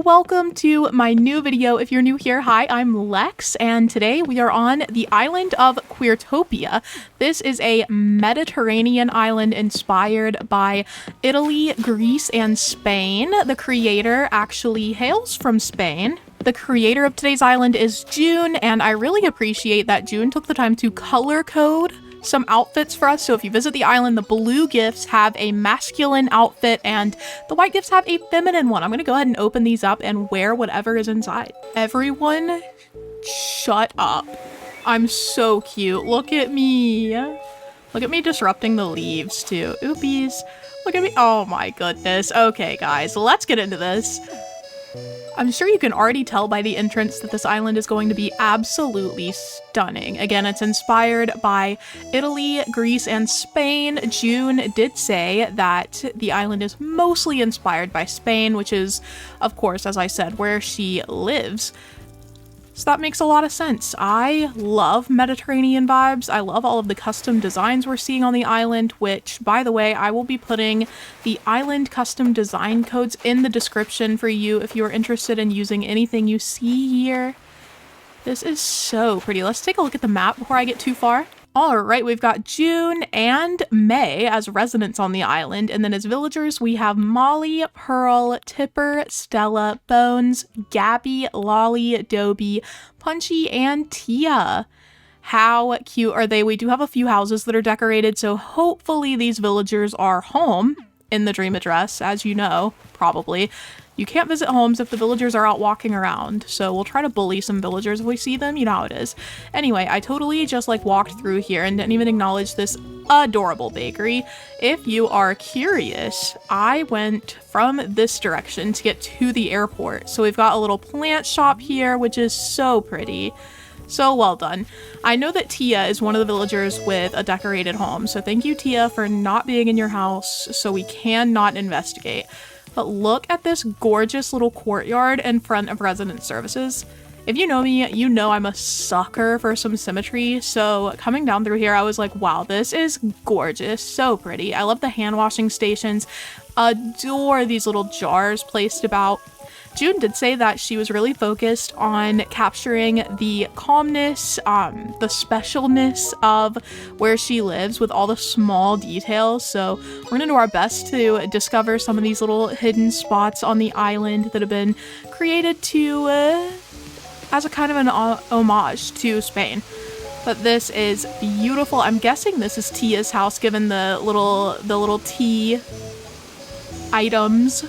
welcome to my new video. If you're new here, hi, I'm Lex, and today we are on the island of Queertopia. This is a Mediterranean island inspired by Italy, Greece, and Spain. The creator actually hails from Spain. The creator of today's island is June, and I really appreciate that June took the time to color code some outfits for us. So if you visit the island, the blue gifts have a masculine outfit and the white gifts have a feminine one. I'm gonna go ahead and open these up and wear whatever is inside. Everyone, shut up. I'm so cute. Look at me. Look at me disrupting the leaves too. Oopies. Look at me. Oh my goodness. Okay, guys, let's get into this. I'm sure you can already tell by the entrance that this island is going to be absolutely stunning. Again, it's inspired by Italy, Greece, and Spain. June did say that the island is mostly inspired by Spain, which is, of course, as I said, where she lives. So that makes a lot of sense. I love Mediterranean vibes. I love all of the custom designs we're seeing on the island, which, by the way, I will be putting the island custom design codes in the description for you if you are interested in using anything you see here. This is so pretty. Let's take a look at the map before I get too far. All right, we've got June and May as residents on the island, and then as villagers, we have Molly, Pearl, Tipper, Stella, Bones, Gabby, Lolly, Doby, Punchy, and Tia. How cute are they? We do have a few houses that are decorated, so hopefully these villagers are home in the dream address, as you know, probably. You can't visit homes if the villagers are out walking around, so we'll try to bully some villagers if we see them. You know how it is. Anyway, I totally just walked through here and didn't even acknowledge this adorable bakery. If you are curious, I went from this direction to get to the airport. So we've got a little plant shop here, which is so pretty. So well done. I know that Tia is one of the villagers with a decorated home, so thank you, Tia, for not being in your house so we cannot investigate. But look at this gorgeous little courtyard in front of resident services. If you know me, you know I'm a sucker for some symmetry, so coming down through here, I was like, wow, this is gorgeous, so pretty. I love the hand washing stations, adore these little jars placed about. June did say that she was really focused on capturing the calmness, the specialness of where she lives with all the small details. So we're gonna do our best to discover some of these little hidden spots on the island that have been created to, as a kind of an homage to Spain. But this is beautiful. I'm guessing this is Tia's house, given the little tea items.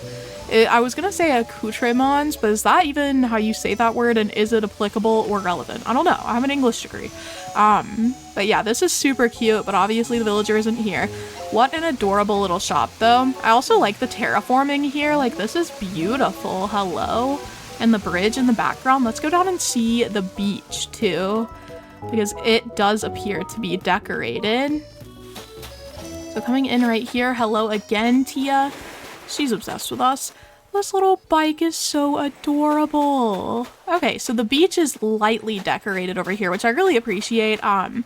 I was gonna say accoutrements, but is that even how you say that word, and is it applicable or relevant? I don't know. I have an English degree. But yeah, this is super cute, but obviously the villager isn't here. What an adorable little shop, though. I also like the terraforming here. Like, this is beautiful. Hello? And the bridge in the background. Let's go down and see the beach, too, because it does appear to be decorated. So coming in right here, hello again, Tia. She's obsessed with us. This little bike is so adorable. Okay, so the beach is lightly decorated over here, which I really appreciate. I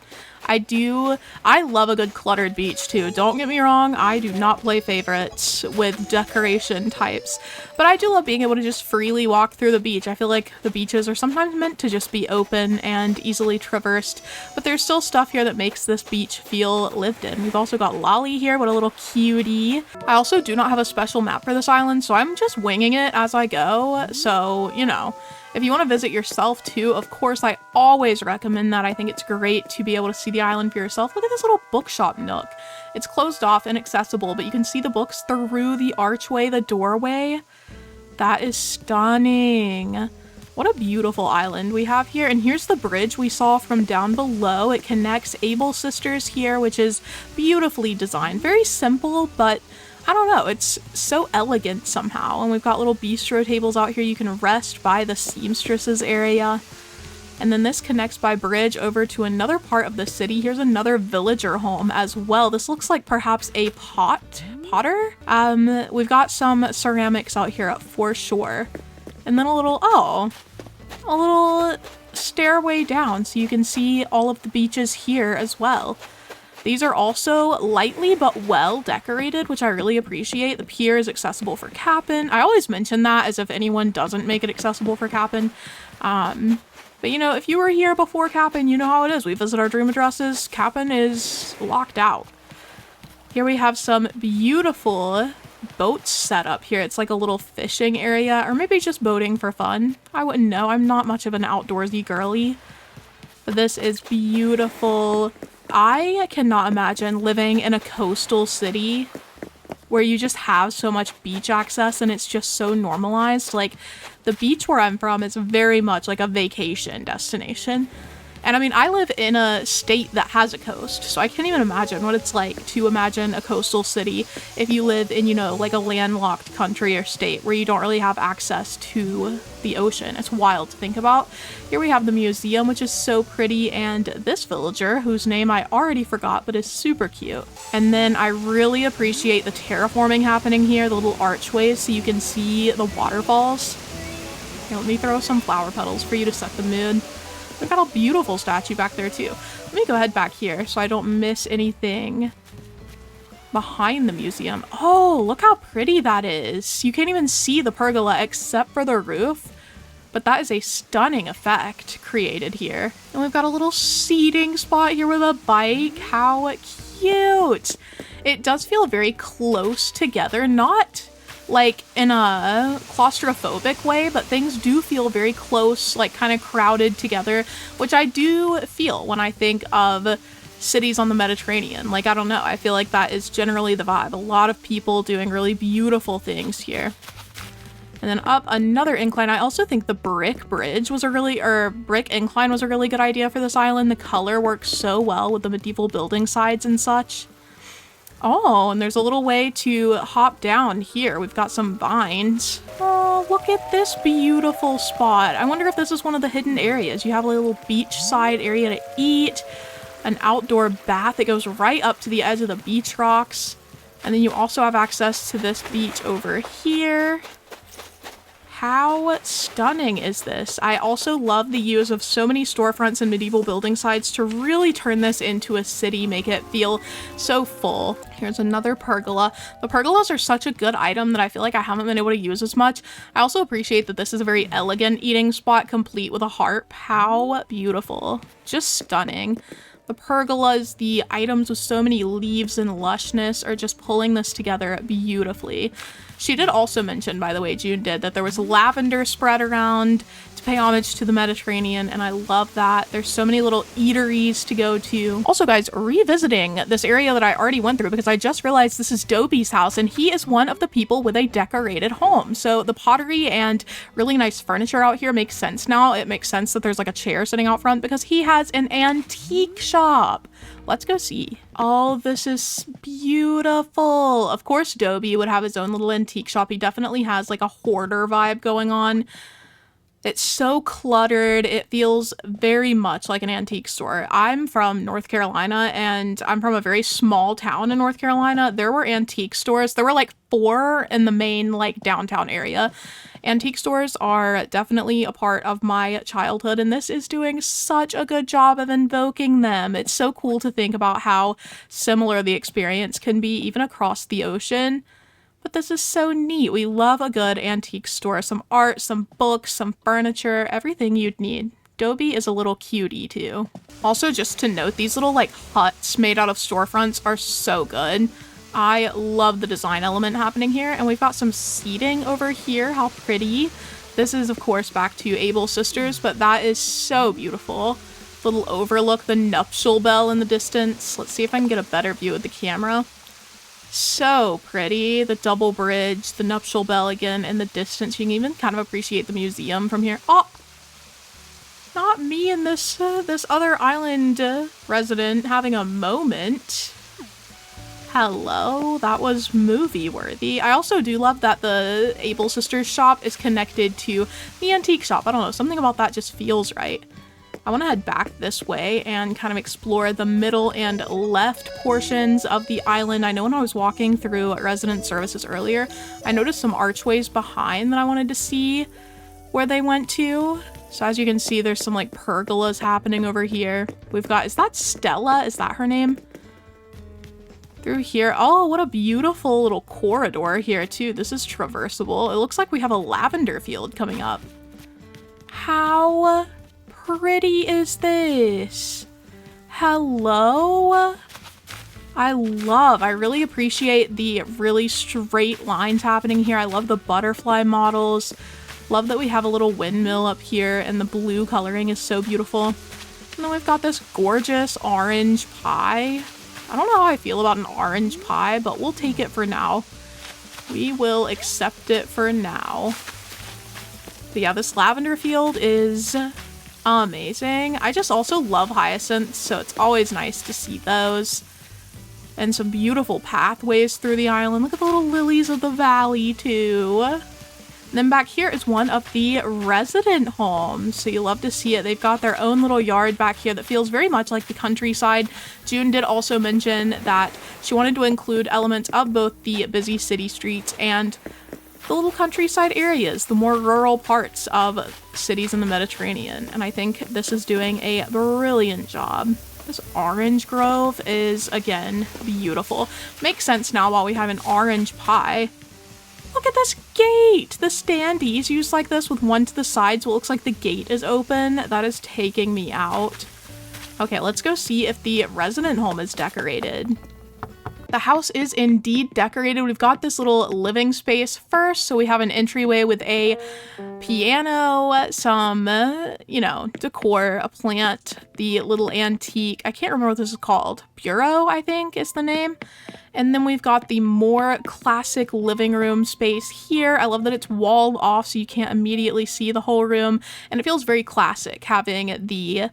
love a good cluttered beach too. Don't get me wrong, I do not play favorites with decoration types, but I do love being able to just freely walk through the beach. I feel like the beaches are sometimes meant to just be open and easily traversed, but there's still stuff here that makes this beach feel lived in. We've also got Lolly here, what a little cutie. I also do not have a special map for this island, so I'm just winging it as I go. So, you know, if you want to visit yourself too, of course, I always recommend that. I think it's great to be able to see the island for yourself. Look at this little bookshop nook. It's closed off, inaccessible, but you can see the books through the archway, the doorway. That is stunning. What a beautiful island we have here. And here's the bridge we saw from down below. It connects Able Sisters here, which is beautifully designed. Very simple, but I don't know, it's so elegant somehow. And we've got little bistro tables out here. You can rest by the seamstresses area. And then this connects by bridge over to another part of the city. Here's another villager home as well. This looks like perhaps a potter. We've got some ceramics out here for sure. And then a little stairway down so you can see all of the beaches here as well. These are also lightly but well decorated, which I really appreciate. The pier is accessible for capping. I always mention that as if anyone doesn't make it accessible for capping. But you know, if you were here before capping, you know how it is. We visit our dream addresses. Capping is locked out. Here we have some beautiful boats set up here. It's like a little fishing area, or maybe just boating for fun. I wouldn't know. I'm not much of an outdoorsy girly. But this is beautiful. I cannot imagine living in a coastal city where you just have so much beach access and it's just so normalized. Like, the beach where I'm from is very much like a vacation destination. And I mean, I live in a state that has a coast, so I can't even imagine what it's like to imagine a coastal city if you live in, you know, like a landlocked country or state where you don't really have access to the ocean. It's wild to think about. Here we have the museum, which is so pretty, and this villager, whose name I already forgot, but is super cute. And then I really appreciate the terraforming happening here, the little archways so you can see the waterfalls. Here, let me throw some flower petals for you to set the mood. We've got a beautiful statue back there too. Let me go ahead back here so I don't miss anything behind the museum. Oh, look how pretty that is. You can't even see the pergola except for the roof, but that is a stunning effect created here. And we've got a little seating spot here with a bike. How cute. It does feel very close together, not like in a claustrophobic way, but things do feel very close, like kind of crowded together, which I do feel when I think of cities on the Mediterranean. Like, I don't know, I feel like that is generally the vibe. A lot of people doing really beautiful things here. And then up another incline. I also think the brick bridge was a really, or brick incline was a really good idea for this island. The color works so well with the medieval building sides and such. Oh, and there's a little way to hop down here. We've got some vines. Oh, look at this beautiful spot. I wonder if this is one of the hidden areas. You have a little beachside area to eat, an outdoor bath that goes right up to the edge of the beach rocks. And then you also have access to this beach over here. How stunning is this? I also love the use of so many storefronts and medieval building sites to really turn this into a city, make it feel so full. Here's another pergola. The pergolas are such a good item that I feel like I haven't been able to use as much. I also appreciate that this is a very elegant eating spot complete with a harp. How beautiful. Just stunning. The pergolas, the items with so many leaves and lushness are just pulling this together beautifully. She did also mention, by the way, June did, that there was lavender spread around to pay homage to the Mediterranean, and I love that. There's so many little eateries to go to. Also, guys, revisiting this area that I already went through because I just realized this is Doby's house, and he is one of the people with a decorated home. So the pottery and really nice furniture out here makes sense now. It makes sense that there's like a chair sitting out front because he has an antique shop. Let's go see. Oh, this is beautiful. Of course, Doby would have his own little antique shop. He definitely has like a hoarder vibe going on. It's so cluttered. It feels very much like an antique store. I'm from North Carolina, and I'm from a very small town in North Carolina. There were antique stores. There were like 4 in the main like downtown area. Antique stores are definitely a part of my childhood, and this is doing such a good job of invoking them. It's so cool to think about how similar the experience can be even across the ocean. But this is so neat. We love a good antique store. Some art, some books, some furniture, everything you'd need. Doby is a little cutie too. Also, just to note, these little like huts made out of storefronts are so good. I love the design element happening here. And we've got some seating over here. How pretty. This is, of course, back to Able Sisters, but that is so beautiful. Little overlook, the nuptial bell in the distance. Let's see if I can get a better view with the camera. So pretty. The double bridge, the nuptial bell again in the distance. You can even kind of appreciate the museum from here. Oh, not me and this other island resident having a moment. Hello, that was movie worthy. I also do love that the Able Sisters shop is connected to the antique shop. I don't know, something about that just feels right. I want to head back this way and kind of explore the middle and left portions of the island. I know when I was walking through resident services earlier, I noticed some archways behind that I wanted to see where they went to. So as you can see, there's some like pergolas happening over here. We've got, is that Stella? Is that her name? Through here. Oh, what a beautiful little corridor here too. This is traversable. It looks like we have a lavender field coming up. How pretty is this? Hello? I really appreciate the really straight lines happening here. I love the butterfly models. Love that we have a little windmill up here, and the blue coloring is so beautiful. And then we've got this gorgeous orange pie. I don't know how I feel about an orange pie, but we'll take it for now. We will accept it for now. But yeah, this lavender field is amazing. I just also love hyacinths, so it's always nice to see those. And some beautiful pathways through the island. Look at the little lilies of the valley too. And then back here is one of the resident homes. So you love to see it. They've got their own little yard back here that feels very much like the countryside. June did also mention that she wanted to include elements of both the busy city streets and the little countryside areas, the more rural parts of cities in the Mediterranean. And I think this is doing a brilliant job. This orange grove is, again, beautiful. Makes sense now while we have an orange pie. Look at this gate! The standees used like this with one to the side, so it looks like the gate is open. That is taking me out. Okay, let's go see if the resident home is decorated. The house is indeed decorated. We've got this little living space first. So we have an entryway with a piano, some, you know, decor, a plant, the little antique, I can't remember what this is called. Bureau, I think is the name. And then we've got the more classic living room space here. I love that it's walled off so you can't immediately see the whole room. And it feels very classic having the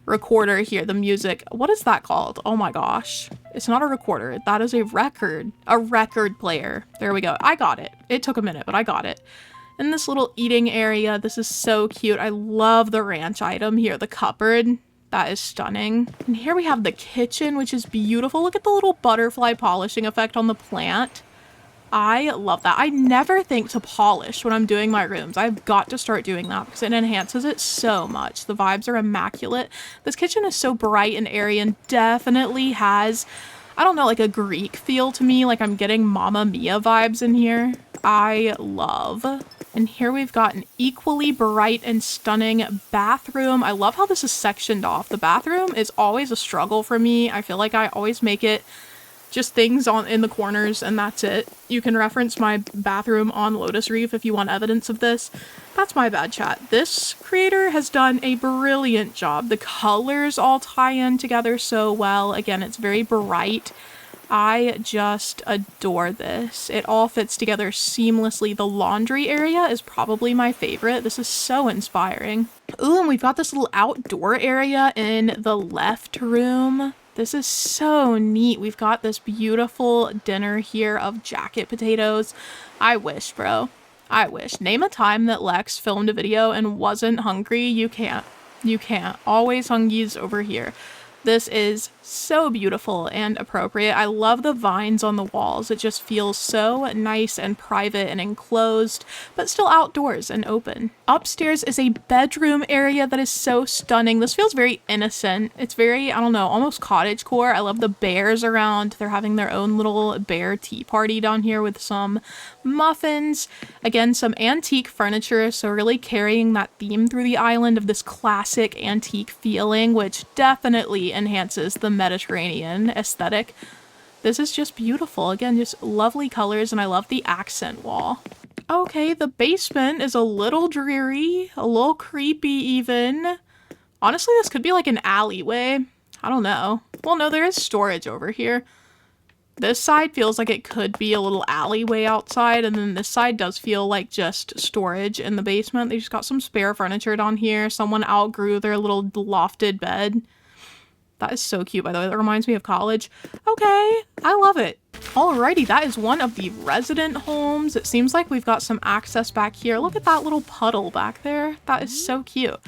recorder here, the music. What is that called? Oh my gosh. It's not a recorder. That is a record player. There we go. I got it. It took a minute, but I got it. And this little eating area. This is so cute. I love the ranch item here, the cupboard. That is stunning. And here we have the kitchen, which is beautiful. Look at the little butterfly polishing effect on the plant. I love that. I never think to polish when I'm doing my rooms. I've got to start doing that because it enhances it so much. The vibes are immaculate. This kitchen is so bright and airy and definitely has, I don't know, like a Greek feel to me. Like I'm getting Mamma Mia vibes in here. I love. And here we've got an equally bright and stunning bathroom. I love how this is sectioned off. The bathroom is always a struggle for me. I feel like I always make it just things in the corners and that's it. You can reference my bathroom on Lotus Reef if you want evidence of this. That's my bad, chat. This creator has done a brilliant job. The colors all tie in together so well. Again, it's very bright. I just adore this. It all fits together seamlessly. The laundry area is probably my favorite. This is so inspiring. Ooh, and we've got this little outdoor area in the left room. This is so neat. We've got this beautiful dinner here of jacket potatoes. I wish, bro. I wish. Name a time that Lex filmed a video and wasn't hungry. You can't. You can't. Always hungies over here. This is so beautiful and appropriate. I love the vines on the walls. It just feels so nice and private and enclosed, but still outdoors and open. Upstairs is a bedroom area that is so stunning. This feels very innocent. It's very, I don't know, almost cottagecore. I love the bears around. They're having their own little bear tea party down here with some muffins. Again, some antique furniture, so really carrying that theme through the island of this classic antique feeling, which definitely enhances the Mediterranean aesthetic. This is just beautiful. Again, just lovely colors, and I love the accent wall. Okay, the basement is a little dreary, a little creepy even. Honestly, this could be like an alleyway. I don't know. Well, no, there is storage over here. This side feels like it could be a little alleyway outside, and then this side does feel like just storage in the basement. They just got some spare furniture down here. Someone outgrew their little lofted bed. That is so cute, by the way. That reminds me of college. Okay, I love it. Alrighty, that is one of the resident homes. It seems like we've got some access back here. Look at that little puddle back there. That is so cute.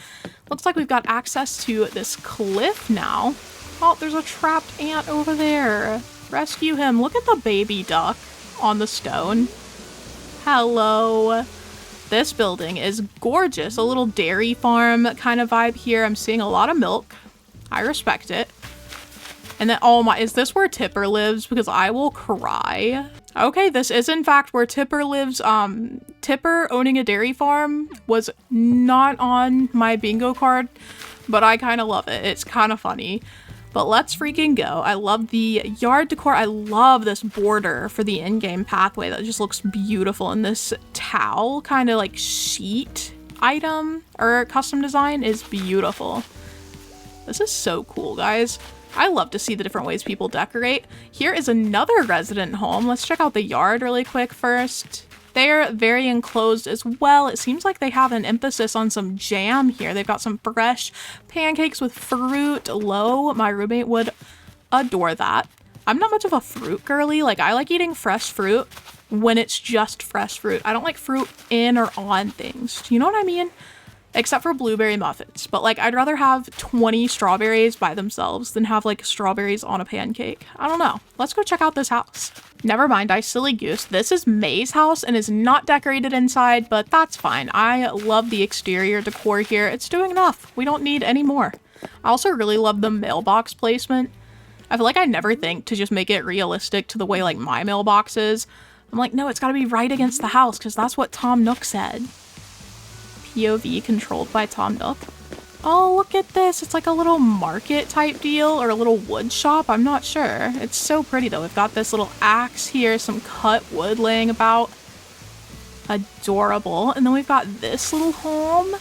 Looks like we've got access to this cliff now. Oh, there's a trapped ant over there. Rescue him. Look at the baby duck on the stone. Hello. This building is gorgeous. A little dairy farm kind of vibe here. I'm seeing a lot of milk. I respect it. And then, oh my, is this where Tipper lives? Because I will cry. Okay, this is in fact where Tipper lives. Tipper owning a dairy farm was not on my bingo card, but I kind of love it. It's kind of funny. But let's freaking go. I love the yard decor. I love this border for the in-game pathway. That just looks beautiful. And this towel kind of like sheet item or custom design is beautiful. This is so cool, guys. I love to see the different ways people decorate. Here is another resident home. Let's check out the yard really quick first. They're very enclosed as well. It seems like they have an emphasis on some jam here. They've got some fresh pancakes with fruit. Lo, my roommate would adore that. I'm not much of a fruit girly. Like, I like eating fresh fruit when it's just fresh fruit. I don't like fruit in or on things. Do you know what I mean? Except for blueberry muffins. But like, I'd rather have 20 strawberries by themselves than have like strawberries on a pancake. I don't know. Let's go check out this house. Never mind, I silly goose. This is May's house and is not decorated inside, but that's fine. I love the exterior decor here. It's doing enough. We don't need any more. I also really love the mailbox placement. I feel like I never think to just make it realistic to the way like my mailbox is. I'm like, no, it's gotta be right against the house because that's what Tom Nook said. POV controlled by Tom Nook. Oh, look at this. It's like a little market type deal or a little wood shop. I'm not sure. It's so pretty though. We've got this little axe here, some cut wood laying about. Adorable. And then we've got this little home.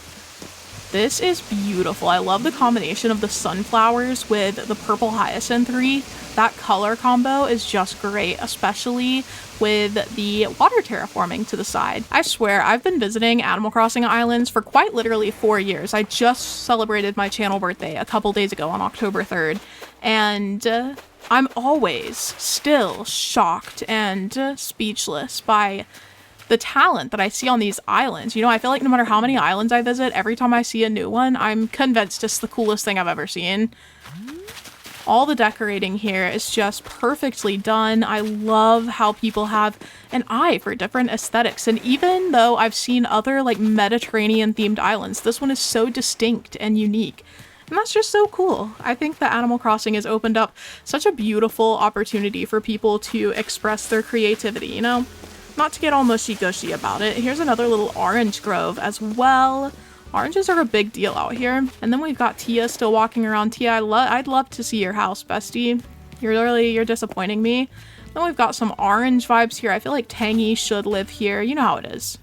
This is beautiful. I love the combination of the sunflowers with the purple hyacinth wreath. That color combo is just great, especially with the water terraforming to the side. I swear, I've been visiting Animal Crossing islands for quite literally 4 years. I just celebrated my channel birthday a couple days ago on October 3rd, and I'm always still shocked and speechless by the talent that I see on these islands. You know, I feel like no matter how many islands I visit, every time I see a new one, I'm convinced it's the coolest thing I've ever seen. All the decorating here is just perfectly done. I love how people have an eye for different aesthetics. And even though I've seen other like Mediterranean themed islands, this one is so distinct and unique. And that's just so cool. I think that Animal Crossing has opened up such a beautiful opportunity for people to express their creativity, you know? Not to get all mushy-gushy about it. Here's another little orange grove as well. Oranges are a big deal out here. And then we've got Tia still walking around. Tia, I'd love to see your house, bestie. You're disappointing me. Then we've got some orange vibes here. I feel like Tangy should live here. You know how it is.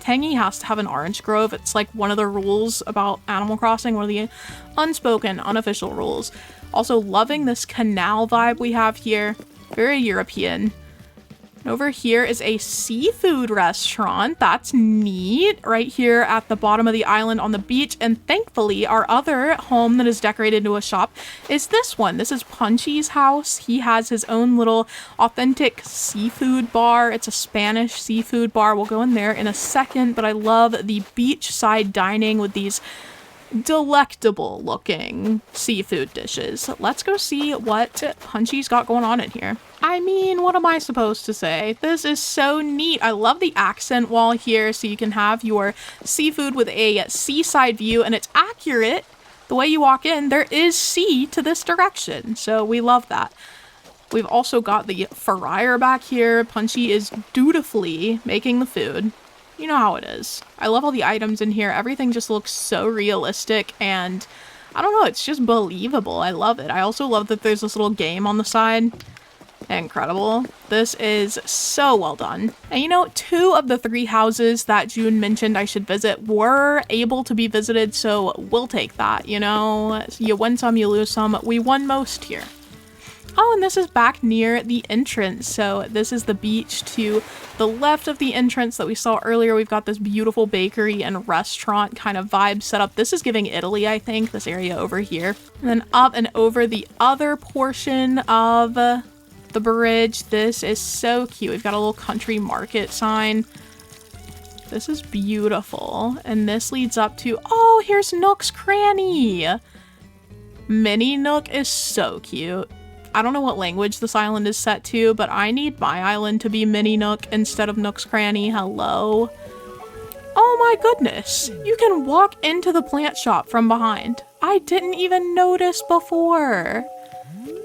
Tangy has to have an orange grove. It's like one of the rules about Animal Crossing, one of the unspoken, unofficial rules. Also loving this canal vibe we have here. Very European. Over here is a seafood restaurant. That's neat. Right here at the bottom of the island on the beach. And thankfully, our other home that is decorated into a shop is this one. This is Punchy's house. He has his own little authentic seafood bar. It's a Spanish seafood bar. We'll go in there in a second. But I love the beachside dining with these delectable looking seafood dishes. Let's go see what Punchy's got going on in here. I mean, what am I supposed to say? This is so neat. I love the accent wall here, so you can have your seafood with a seaside view, and it's accurate. The way you walk in, there is sea to this direction, so we love that. We've also got the fryer back here. Punchy is dutifully making the food. You know how it is. I love all the items in here. Everything just looks so realistic, and I don't know, it's just believable. I love it. I also love that there's this little game on the side. Incredible. This is so well done. And you know, 2 of the 3 houses that June mentioned I should visit were able to be visited, so we'll take that, you know? You win some, you lose some. We won most here. Oh, and this is back near the entrance. So this is the beach to the left of the entrance that we saw earlier. We've got this beautiful bakery and restaurant kind of vibe set up. This is giving Italy, I think, this area over here. And then up and over the other portion of the bridge. This is so cute. We've got a little country market sign. This is beautiful. And this leads up to, oh, here's Nook's Cranny. Mini Nook is so cute. I don't know what language this island is set to, but I need my island to be Mini Nook instead of Nook's Cranny. Hello. Oh my goodness. You can walk into the plant shop from behind. I didn't even notice before.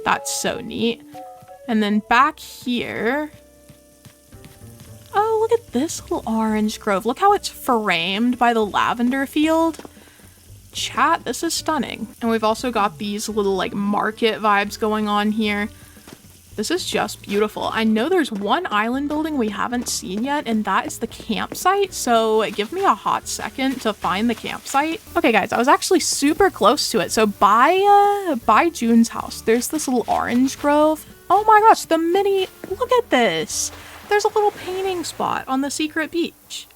That's so neat. And then back here, oh, look at this little orange grove. Look how it's framed by the lavender field. Chat, this is stunning. And we've also got these little like market vibes going on here. This is just beautiful. I know there's one island building we haven't seen yet, and that is the campsite. So give me a hot second to find the campsite. Okay, guys, I was actually super close to it. So by June's house, there's this little orange grove. Oh my gosh, look at this. There's a little painting spot on the secret beach.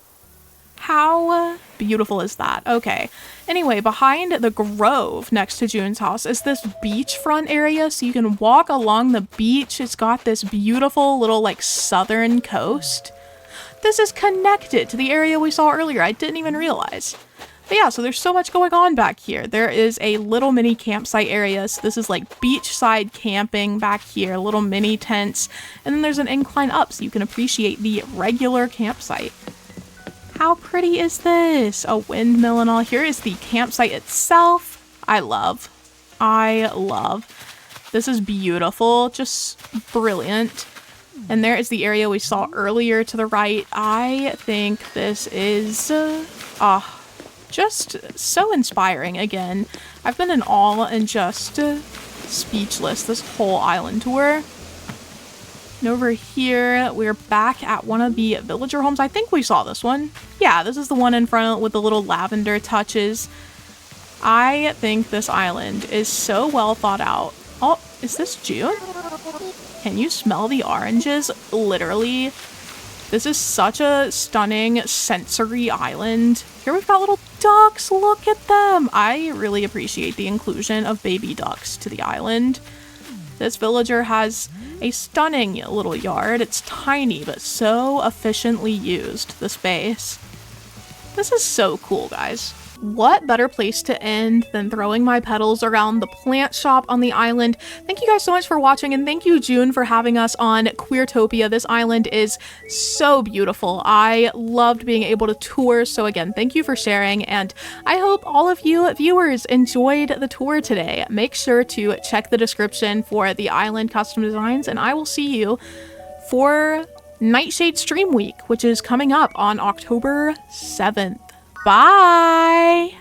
How beautiful is that? Okay. Anyway, behind the grove next to June's house is this beachfront area, so you can walk along the beach. It's got this beautiful little like southern coast. This is connected to the area we saw earlier. I didn't even realize. But yeah, so there's so much going on back here. There is a little mini campsite area. So this is like beachside camping back here, little mini tents. And then there's an incline up so you can appreciate the regular campsite. How pretty is this? A windmill and all. Here is the campsite itself. I love. This is beautiful. Just brilliant. And there is the area we saw earlier to the right. I think this is just so inspiring. Again, I've been in awe and just speechless this whole island tour. And over here, we're back at one of the villager homes. I think we saw this one. Yeah, this is the one in front with the little lavender touches. I think this island is so well thought out. Oh, is this June? Can you smell the oranges? Literally, this is such a stunning sensory island. Here we've got little ducks. Look at them. I really appreciate the inclusion of baby ducks to the island. This villager has a stunning little yard. It's tiny, but so efficiently used, the space. This is so cool, guys. What better place to end than throwing my petals around the plant shop on the island? Thank you guys so much for watching, and thank you, June, for having us on Queertopia. This island is so beautiful. I loved being able to tour, so again, thank you for sharing, and I hope all of you viewers enjoyed the tour today. Make sure to check the description for the island custom designs, and I will see you for Nightshade Stream Week, which is coming up on October 7th. Bye!